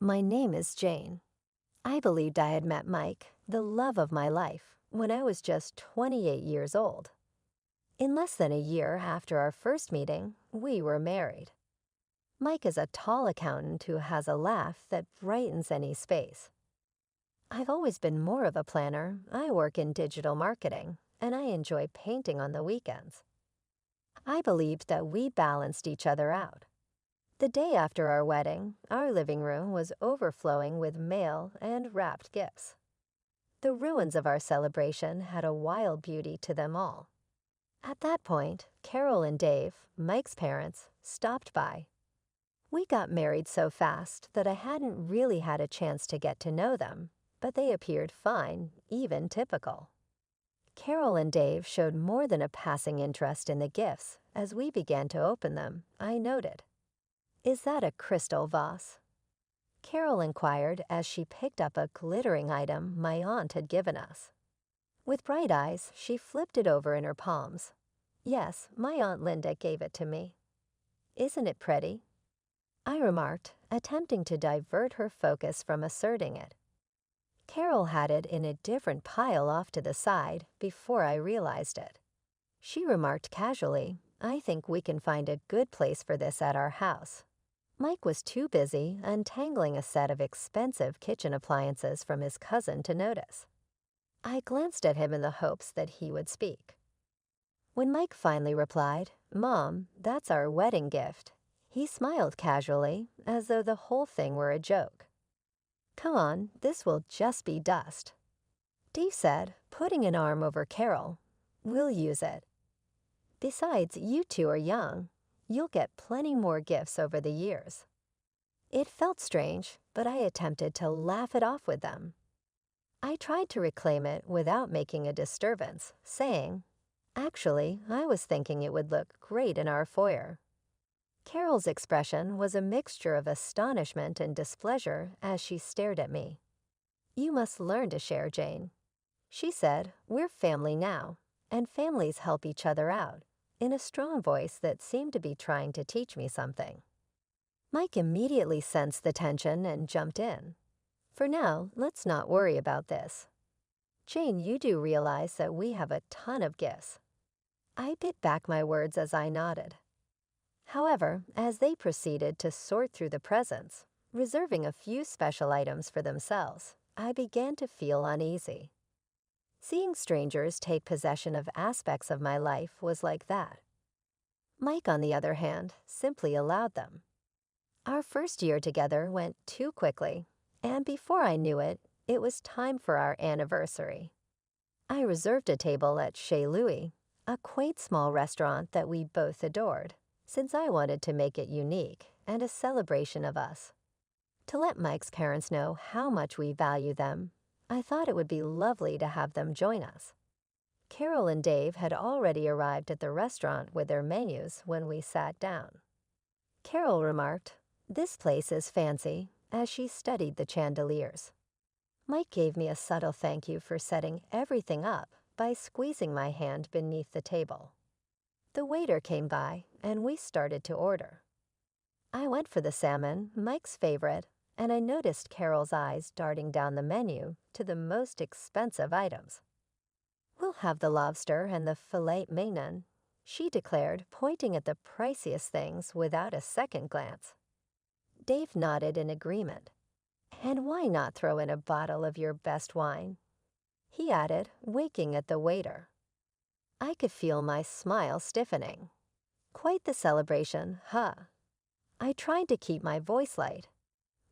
My name is Jane. I believed I had met Mike, the love of my life, when I was just 28 years old. In less than a year after our first meeting, we were married. Mike is a tall accountant who has a laugh that brightens any space. I've always been more of a planner. I work in digital marketing, and I enjoy painting on the weekends. I believed that we balanced each other out. The day after our wedding, our living room was overflowing with mail and wrapped gifts. The ruins of our celebration had a wild beauty to them all. At that point, Carol and Dave, Mike's parents, stopped by. We got married so fast that I hadn't really had a chance to get to know them, but they appeared fine, even typical. Carol and Dave showed more than a passing interest in the gifts. As we began to open them, I noted, "Is that a crystal vase?" Carol inquired as she picked up a glittering item my aunt had given us. With bright eyes, she flipped it over in her palms. "Yes, my Aunt Linda gave it to me." "Isn't it pretty?" I remarked, attempting to divert her focus from asserting it. Carol had it in a different pile off to the side before I realized it. She remarked casually, "I think we can find a good place for this at our house." Mike was too busy untangling a set of expensive kitchen appliances from his cousin to notice. I glanced at him in the hopes that he would speak. When Mike finally replied, "Mom, that's our wedding gift," he smiled casually, as though the whole thing were a joke. "Come on, this will just be dust." Dave said, putting an arm over Carol, "We'll use it. Besides, you two are young. You'll get plenty more gifts over the years." It felt strange, but I attempted to laugh it off with them. I tried to reclaim it without making a disturbance, saying, "Actually, I was thinking it would look great in our foyer." Carol's expression was a mixture of astonishment and displeasure as she stared at me. "You must learn to share, Jane." She said, "We're family now, and families help each other out," in a strong voice that seemed to be trying to teach me something. Mike immediately sensed the tension and jumped in. "For now, let's not worry about this. Jane, you do realize that we have a ton of gifts." I bit back my words as I nodded. However, as they proceeded to sort through the presents, reserving a few special items for themselves, I began to feel uneasy. Seeing strangers take possession of aspects of my life was like that. Mike, on the other hand, simply allowed them. Our first year together went too quickly, and before I knew it, it was time for our anniversary. I reserved a table at Chez Louis, a quaint small restaurant that we both adored, since I wanted to make it unique and a celebration of us. To let Mike's parents know how much we value them, I thought it would be lovely to have them join us. Carol and Dave had already arrived at the restaurant with their menus when we sat down. Carol remarked, "This place is fancy," as she studied the chandeliers. Mike gave me a subtle thank you for setting everything up by squeezing my hand beneath the table. The waiter came by, and we started to order. I went for the salmon, Mike's favorite, and I noticed Carol's eyes darting down the menu to the most expensive items. "We'll have the lobster and the filet mignon," she declared, pointing at the priciest things without a second glance. Dave nodded in agreement. "And why not throw in a bottle of your best wine?" he added, winking at the waiter. I could feel my smile stiffening. Quite the celebration, huh? I tried to keep my voice light.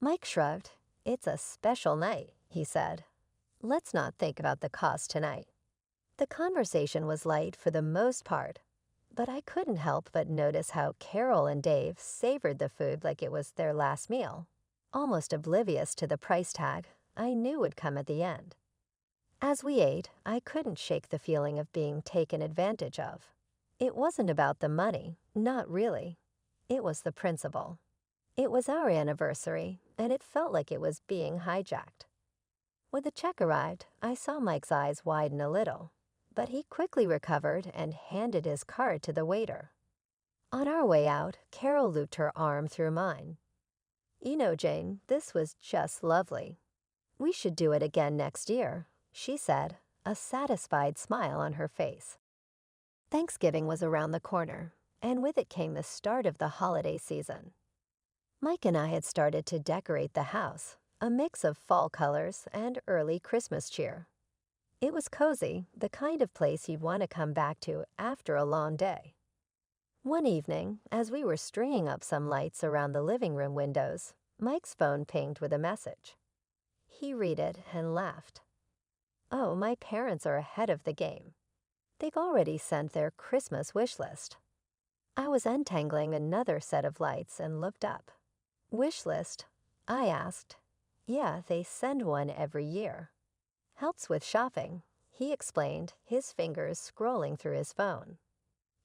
Mike shrugged. "It's a special night," he said. "Let's not think about the cost tonight." The conversation was light for the most part, but I couldn't help but notice how Carol and Dave savored the food like it was their last meal, almost oblivious to the price tag I knew would come at the end. As we ate, I couldn't shake the feeling of being taken advantage of. It wasn't about the money, not really. It was the principle. It was our anniversary, and it felt like it was being hijacked. When the check arrived, I saw Mike's eyes widen a little, but he quickly recovered and handed his card to the waiter. On our way out, Carol looped her arm through mine. You know, Jane, this was just lovely. We should do it again next year, she said, a satisfied smile on her face. Thanksgiving was around the corner, and with it came the start of the holiday season. Mike and I had started to decorate the house, a mix of fall colors and early Christmas cheer. It was cozy, the kind of place you'd want to come back to after a long day. One evening, as we were stringing up some lights around the living room windows, Mike's phone pinged with a message. He read it and laughed. Oh, my parents are ahead of the game. They've already sent their Christmas wish list. I was untangling another set of lights and looked up. Wish list? I asked. Yeah, they send one every year. Helps with shopping, he explained, his fingers scrolling through his phone.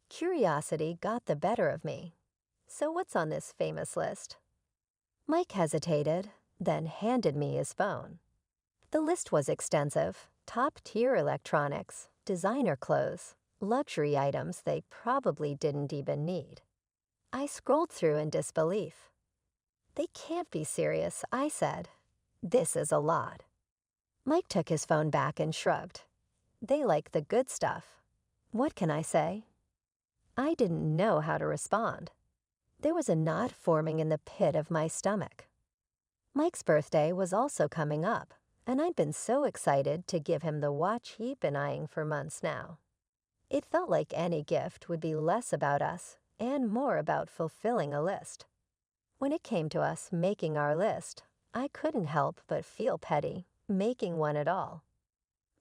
Curiosity got the better of me. So what's on this famous list? Mike hesitated, then handed me his phone. The list was extensive: top-tier electronics, designer clothes, luxury items they probably didn't even need. I scrolled through in disbelief. They can't be serious, I said. This is a lot. Mike took his phone back and shrugged. They like the good stuff. What can I say? I didn't know how to respond. There was a knot forming in the pit of my stomach. Mike's birthday was also coming up, and I'd been so excited to give him the watch he'd been eyeing for months now. It felt like any gift would be less about us and more about fulfilling a list. When it came to us making our list, I couldn't help but feel petty, making one at all.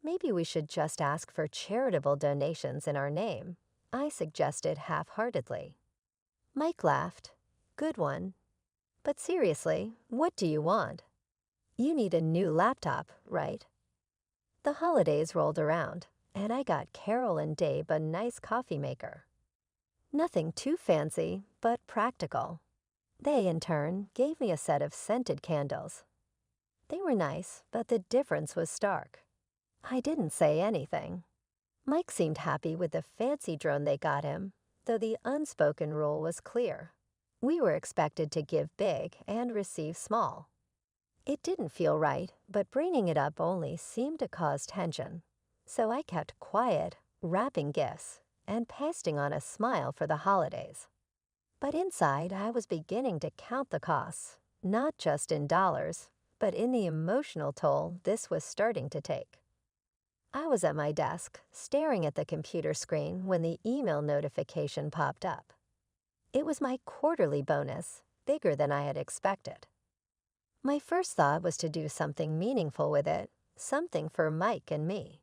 Maybe we should just ask for charitable donations in our name, I suggested half-heartedly. Mike laughed. Good one. But seriously, what do you want? You need a new laptop, right? The holidays rolled around, and I got Carol and Dave a nice coffee maker. Nothing too fancy, but practical. They, in turn, gave me a set of scented candles. They were nice, but the difference was stark. I didn't say anything. Mike seemed happy with the fancy drone they got him, though the unspoken rule was clear. We were expected to give big and receive small. It didn't feel right, but bringing it up only seemed to cause tension. So I kept quiet, wrapping gifts, and pasting on a smile for the holidays. But inside, I was beginning to count the costs, not just in dollars, but in the emotional toll this was starting to take. I was at my desk, staring at the computer screen when the email notification popped up. It was my quarterly bonus, bigger than I had expected. My first thought was to do something meaningful with it, something for Mike and me.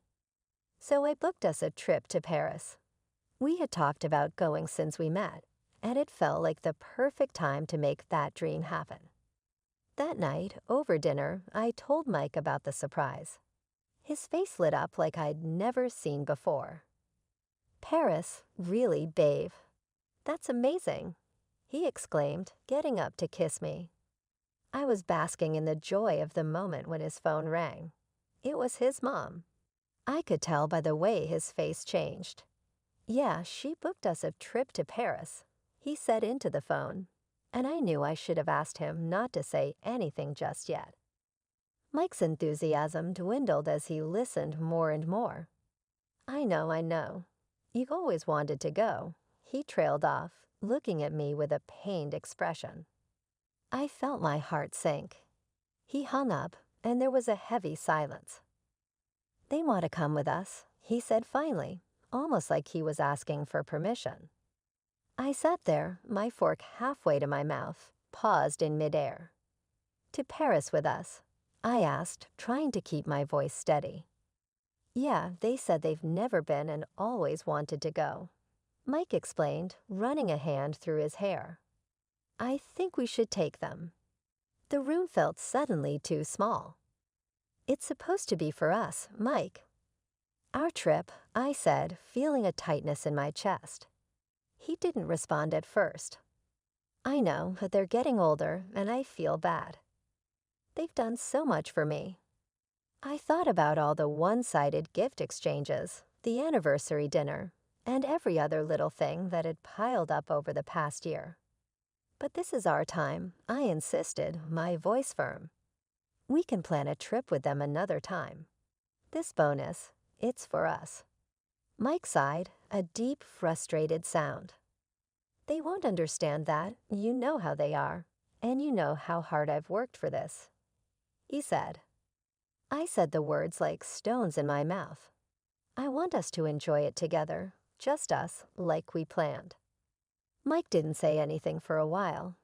So I booked us a trip to Paris. We had talked about going since we met, and it felt like the perfect time to make that dream happen. That night, over dinner, I told Mike about the surprise. His face lit up like I'd never seen before. Paris, really, babe? That's amazing, he exclaimed, getting up to kiss me. I was basking in the joy of the moment when his phone rang. It was his mom. I could tell by the way his face changed. Yeah, she booked us a trip to Paris, he said into the phone, and I knew I should have asked him not to say anything just yet. Mike's enthusiasm dwindled as he listened more and more. I know. You've always wanted to go, he trailed off, looking at me with a pained expression. I felt my heart sink. He hung up, and there was a heavy silence. They want to come with us, he said finally, almost like he was asking for permission. I sat there, my fork halfway to my mouth, paused in midair. To Paris with us? I asked, trying to keep my voice steady. Yeah, they said they've never been and always wanted to go, Mike explained, running a hand through his hair. I think we should take them. The room felt suddenly too small. It's supposed to be for us, Mike. Our trip, I said, feeling a tightness in my chest. He didn't respond at first. I know, but they're getting older, and I feel bad. They've done so much for me. I thought about all the one-sided gift exchanges, the anniversary dinner, and every other little thing that had piled up over the past year. But this is our time, I insisted, my voice firm. We can plan a trip with them another time. This bonus, it's for us. Mike sighed, a deep, frustrated sound. They won't understand that, you know how they are, and you know how hard I've worked for this, he said. I said the words like stones in my mouth. I want us to enjoy it together, just us, like we planned. Mike didn't say anything for a while,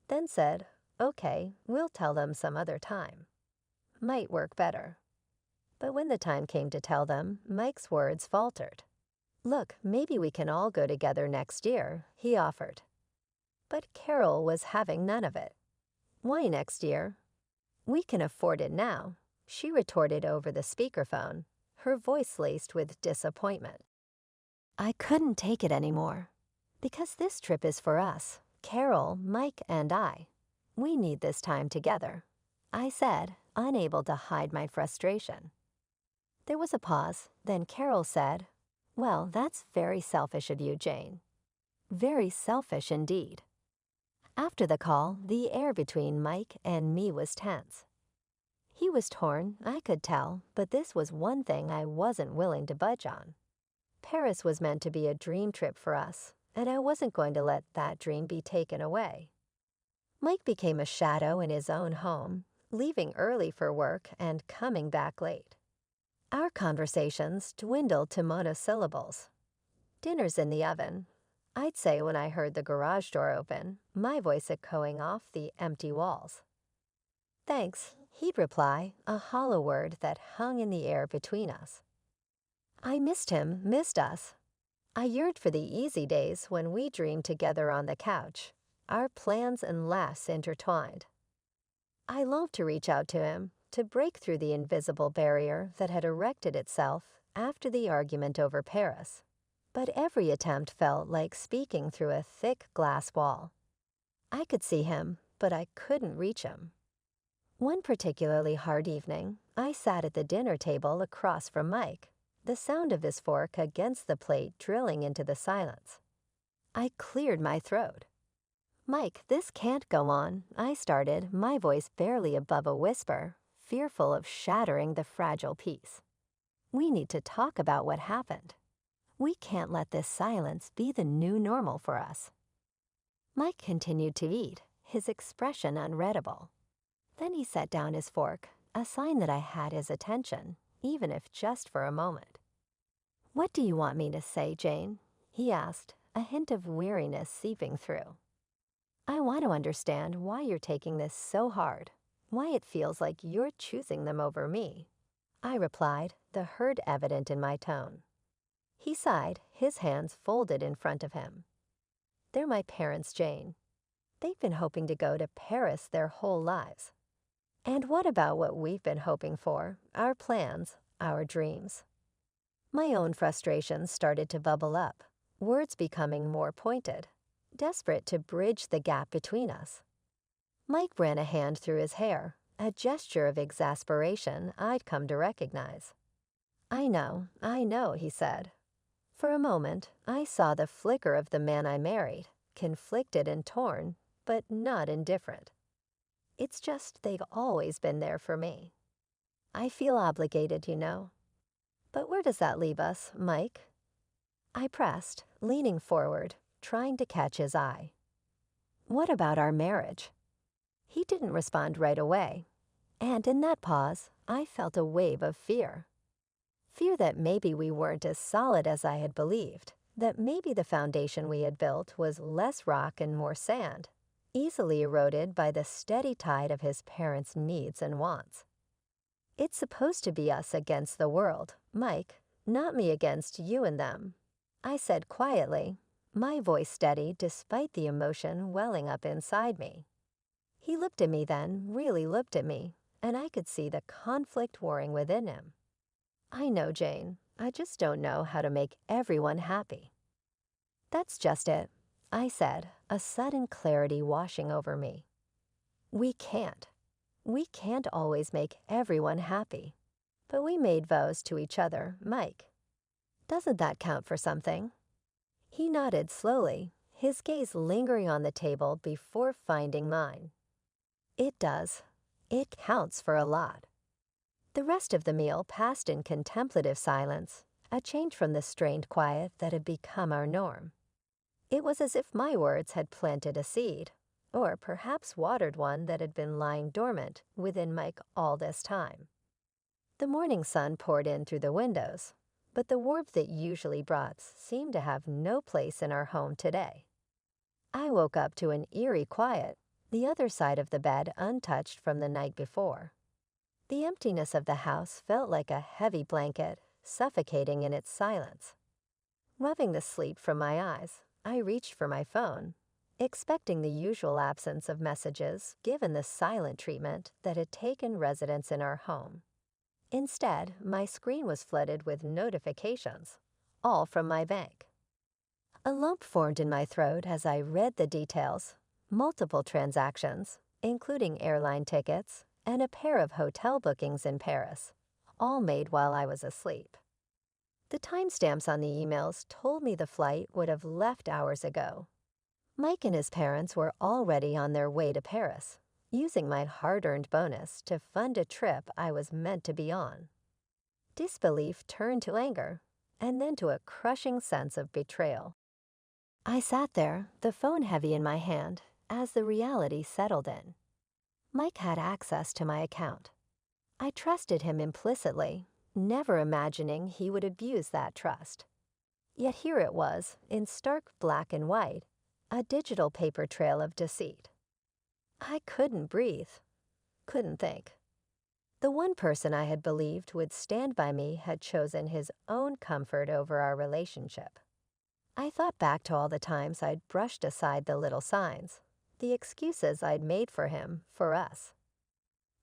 then said, okay, we'll tell them some other time. Might work better. But when the time came to tell them, Mike's words faltered. Look, maybe we can all go together next year, he offered. But Carol was having none of it. Why next year? We can afford it now, she retorted over the speakerphone, her voice laced with disappointment. I couldn't take it anymore. Because this trip is for us, Carol, Mike, and I. We need this time together, I said, unable to hide my frustration. There was a pause, then Carol said, well, that's very selfish of you, Jane. Very selfish indeed. After the call, the air between Mike and me was tense. He was torn, I could tell, but this was one thing I wasn't willing to budge on. Paris was meant to be a dream trip for us, and I wasn't going to let that dream be taken away. Mike became a shadow in his own home, leaving early for work and coming back late. Our conversations dwindled to monosyllables. Dinner's in the oven, I'd say when I heard the garage door open, my voice echoing off the empty walls. Thanks, he'd reply, a hollow word that hung in the air between us. I missed him, missed us. I yearned for the easy days when we dreamed together on the couch, our plans and laughs intertwined. I longed to reach out to him, to break through the invisible barrier that had erected itself after the argument over Paris. But every attempt felt like speaking through a thick glass wall. I could see him, but I couldn't reach him. One particularly hard evening, I sat at the dinner table across from Mike, the sound of his fork against the plate drilling into the silence. I cleared my throat. Mike, this can't go on, I started, my voice barely above a whisper, fearful of shattering the fragile peace. We need to talk about what happened. We can't let this silence be the new normal for us. Mike continued to eat, his expression unreadable. Then he set down his fork, a sign that I had his attention, even if just for a moment. What do you want me to say, Jane? He asked, a hint of weariness seeping through. I want to understand why you're taking this so hard, why it feels like you're choosing them over me. I replied, the hurt evident in my tone. He sighed, his hands folded in front of him. They're my parents, Jane. They've been hoping to go to Paris their whole lives. And what about what we've been hoping for, our plans, our dreams? My own frustrations started to bubble up, words becoming more pointed, desperate to bridge the gap between us. Mike ran a hand through his hair, a gesture of exasperation I'd come to recognize. I know, he said. For a moment, I saw the flicker of the man I married, conflicted and torn, but not indifferent. It's just they've always been there for me. I feel obligated, you know. But where does that leave us, Mike? I pressed, leaning forward, trying to catch his eye. What about our marriage? He didn't respond right away, and in that pause, I felt a wave of fear. Fear that maybe we weren't as solid as I had believed, that maybe the foundation we had built was less rock and more sand, easily eroded by the steady tide of his parents' needs and wants. It's supposed to be us against the world, Mike, not me against you and them, I said quietly, my voice steady despite the emotion welling up inside me. He looked at me then, really looked at me, and I could see the conflict warring within him. I know, Jane, I just don't know how to make everyone happy. That's just it, I said, a sudden clarity washing over me. We can't. We can't always make everyone happy. But we made vows to each other, Mike. Doesn't that count for something? He nodded slowly, his gaze lingering on the table before finding mine. It does. It counts for a lot. The rest of the meal passed in contemplative silence, a change from the strained quiet that had become our norm. It was as if my words had planted a seed, or perhaps watered one that had been lying dormant within Mike all this time. The morning sun poured in through the windows, but the warmth it usually brought seemed to have no place in our home today. I woke up to an eerie quiet, the other side of the bed untouched from the night before. The emptiness of the house felt like a heavy blanket, suffocating in its silence. Rubbing the sleep from my eyes, I reached for my phone, expecting the usual absence of messages given the silent treatment that had taken residence in our home. Instead, my screen was flooded with notifications, all from my bank. A lump formed in my throat as I read the details, multiple transactions, including airline tickets, and a pair of hotel bookings in Paris, all made while I was asleep. The timestamps on the emails told me the flight would have left hours ago. Mike and his parents were already on their way to Paris, using my hard-earned bonus to fund a trip I was meant to be on. Disbelief turned to anger, and then to a crushing sense of betrayal. I sat there, the phone heavy in my hand, as the reality settled in. Mike had access to my account. I trusted him implicitly, never imagining he would abuse that trust. Yet here it was, in stark black and white, a digital paper trail of deceit. I couldn't breathe, couldn't think. The one person I had believed would stand by me had chosen his own comfort over our relationship. I thought back to all the times I'd brushed aside the little signs, the excuses I'd made for him, for us.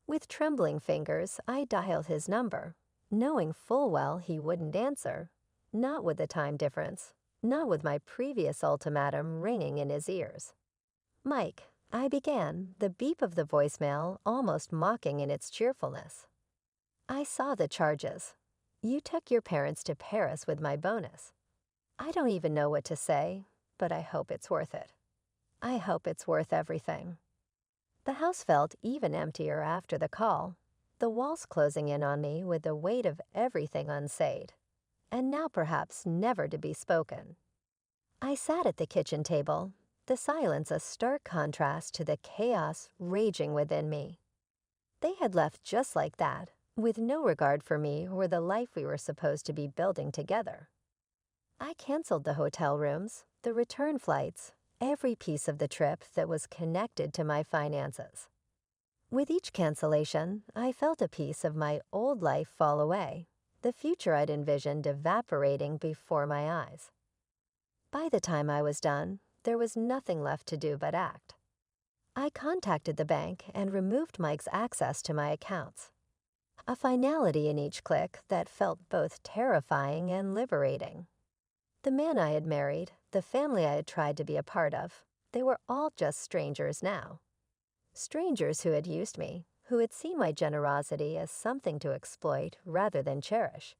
With trembling fingers, I dialed his number, knowing full well he wouldn't answer, not with the time difference, not with my previous ultimatum ringing in his ears. "Mike," I began, the beep of the voicemail almost mocking in its cheerfulness. "I saw the charges. You took your parents to Paris with my bonus. I don't even know what to say, but I hope it's worth it. I hope it's worth everything." The house felt even emptier after the call, the walls closing in on me with the weight of everything unsaid, and now perhaps never to be spoken. I sat at the kitchen table, the silence a stark contrast to the chaos raging within me. They had left just like that, with no regard for me or the life we were supposed to be building together. I canceled the hotel rooms, the return flights, every piece of the trip that was connected to my finances. With each cancellation, I felt a piece of my old life fall away, the future I'd envisioned evaporating before my eyes. By the time I was done, there was nothing left to do but act. I contacted the bank and removed Mike's access to my accounts. A finality in each click that felt both terrifying and liberating. The man I had married, the family I had tried to be a part of, they were all just strangers now. Strangers who had used me, who had seen my generosity as something to exploit rather than cherish.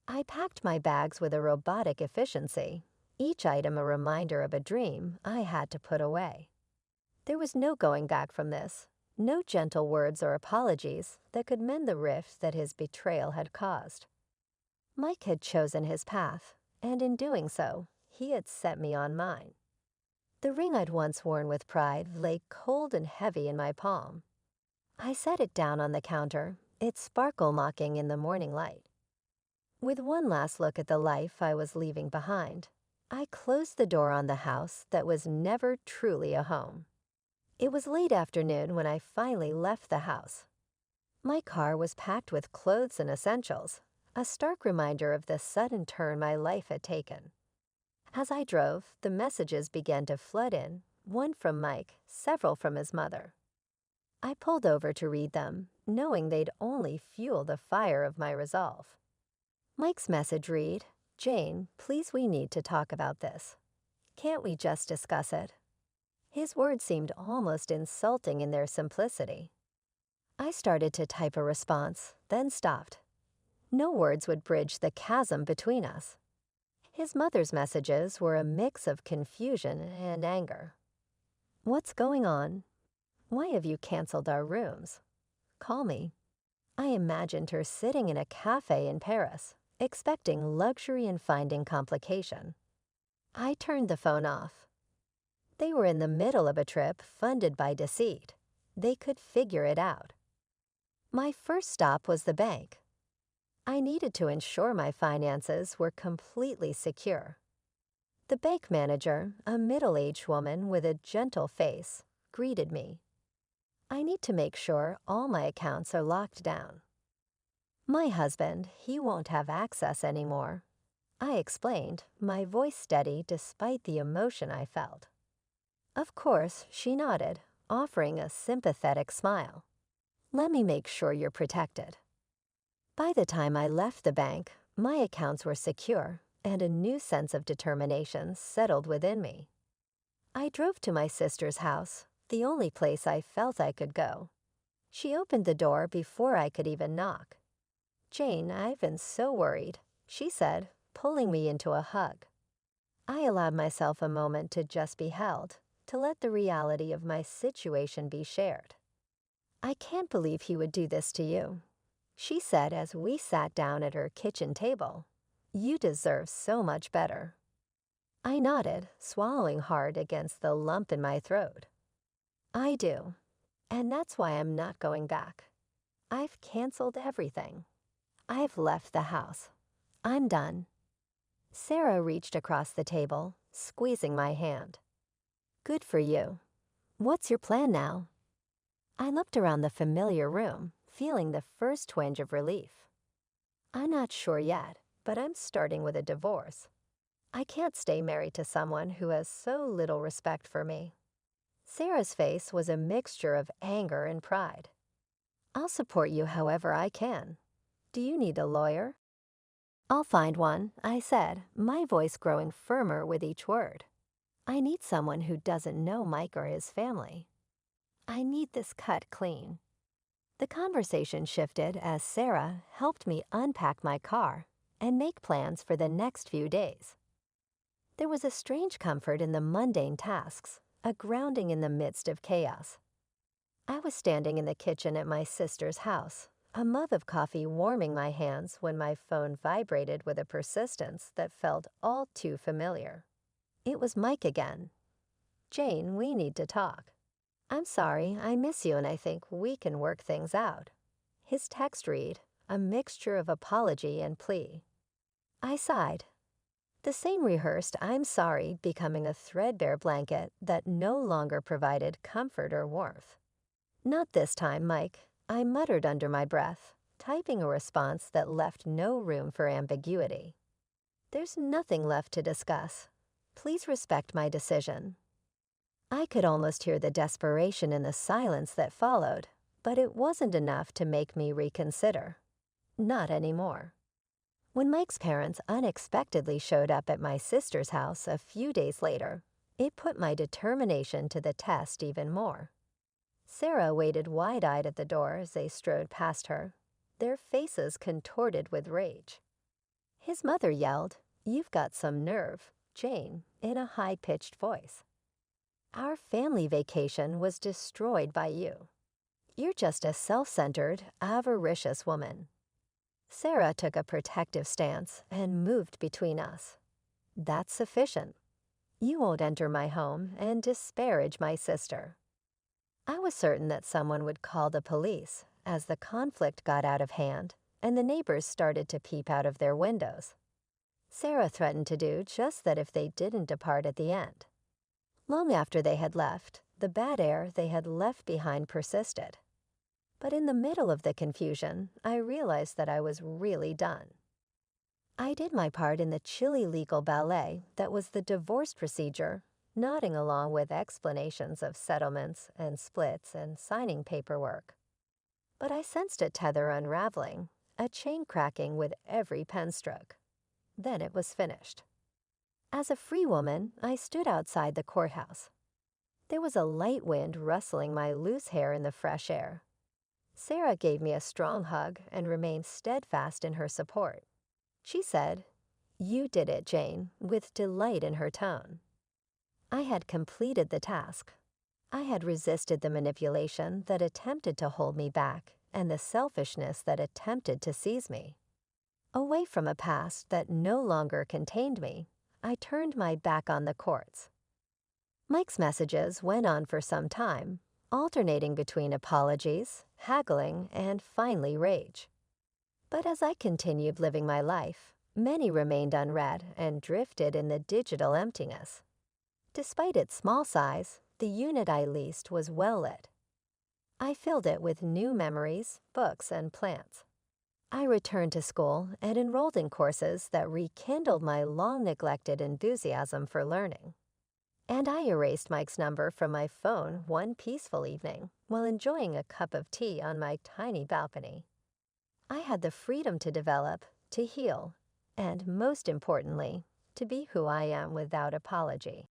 I packed my bags with a robotic efficiency, each item a reminder of a dream I had to put away. There was no going back from this, no gentle words or apologies that could mend the rift that his betrayal had caused. Mike had chosen his path, and in doing so, he had set me on mine. The ring I'd once worn with pride lay cold and heavy in my palm. I set it down on the counter, its sparkle mocking in the morning light. With one last look at the life I was leaving behind, I closed the door on the house that was never truly a home. It was late afternoon when I finally left the house. My car was packed with clothes and essentials, a stark reminder of the sudden turn my life had taken. As I drove, the messages began to flood in, one from Mike, several from his mother. I pulled over to read them, knowing they'd only fuel the fire of my resolve. Mike's message read, "Jane, please, we need to talk about this. Can't we just discuss it?" His words seemed almost insulting in their simplicity. I started to type a response, then stopped. No words would bridge the chasm between us. His mother's messages were a mix of confusion and anger. "What's going on? Why have you canceled our rooms? Call me." I imagined her sitting in a cafe in Paris, expecting luxury and finding complication. I turned the phone off. They were in the middle of a trip funded by deceit. They could figure it out. My first stop was the bank. I needed to ensure my finances were completely secure. The bank manager, a middle-aged woman with a gentle face, greeted me. "I need to make sure all my accounts are locked down." "My husband, he won't have access anymore," I explained, my voice steady despite the emotion I felt. Of course, she nodded, offering a sympathetic smile. "Let me make sure you're protected." By the time I left the bank, my accounts were secure, and a new sense of determination settled within me. I drove to my sister's house, the only place I felt I could go. She opened the door before I could even knock. "Jane, I've been so worried," she said, pulling me into a hug. I allowed myself a moment to just be held, to let the reality of my situation be shared. "I can't believe he would do this to you," she said as we sat down at her kitchen table. "You deserve so much better." I nodded, swallowing hard against the lump in my throat. "I do. And that's why I'm not going back. I've canceled everything. I've left the house. I'm done." Sarah reached across the table, squeezing my hand. "Good for you. What's your plan now?" I looked around the familiar room, feeling the first twinge of relief. "I'm not sure yet, but I'm starting with a divorce. I can't stay married to someone who has so little respect for me." Sarah's face was a mixture of anger and pride. "I'll support you however I can. Do you need a lawyer?" "I'll find one," I said, my voice growing firmer with each word. "I need someone who doesn't know Mike or his family. I need this cut clean." The conversation shifted as Sarah helped me unpack my car and make plans for the next few days. There was a strange comfort in the mundane tasks, a grounding in the midst of chaos. I was standing in the kitchen at my sister's house, a mug of coffee warming my hands when my phone vibrated with a persistence that felt all too familiar. It was Mike again. "Jane, we need to talk. I'm sorry, I miss you and I think we can work things out." His text read, a mixture of apology and plea. I sighed. The same rehearsed "I'm sorry" becoming a threadbare blanket that no longer provided comfort or warmth. "Not this time, Mike," I muttered under my breath, typing a response that left no room for ambiguity. "There's nothing left to discuss. Please respect my decision." I could almost hear the desperation in the silence that followed, but it wasn't enough to make me reconsider. Not anymore. When Mike's parents unexpectedly showed up at my sister's house a few days later, it put my determination to the test even more. Sarah waited wide-eyed at the door as they strode past her, their faces contorted with rage. His mother yelled, "You've got some nerve, Jane," in a high-pitched voice. "Our family vacation was destroyed by you. You're just a self-centered, avaricious woman." Sarah took a protective stance and moved between us. "That's sufficient. You won't enter my home and disparage my sister." I was certain that someone would call the police as the conflict got out of hand and the neighbors started to peep out of their windows. Sarah threatened to do just that if they didn't depart at the end. Long after they had left, the bad air they had left behind persisted. But in the middle of the confusion, I realized that I was really done. I did my part in the chilly legal ballet that was the divorce procedure, nodding along with explanations of settlements and splits and signing paperwork. But I sensed a tether unraveling, a chain cracking with every pen stroke. Then it was finished. As a free woman, I stood outside the courthouse. There was a light wind rustling my loose hair in the fresh air. Sarah gave me a strong hug and remained steadfast in her support. She said, "You did it, Jane," with delight in her tone. I had completed the task. I had resisted the manipulation that attempted to hold me back and the selfishness that attempted to seize me. Away from a past that no longer contained me, I turned my back on the courts. Mike's messages went on for some time, alternating between apologies, haggling, and finally rage. But as I continued living my life, many remained unread and drifted in the digital emptiness. Despite its small size, the unit I leased was well lit. I filled it with new memories, books, and plants. I returned to school and enrolled in courses that rekindled my long-neglected enthusiasm for learning. And I erased Mike's number from my phone one peaceful evening while enjoying a cup of tea on my tiny balcony. I had the freedom to develop, to heal, and most importantly, to be who I am without apology.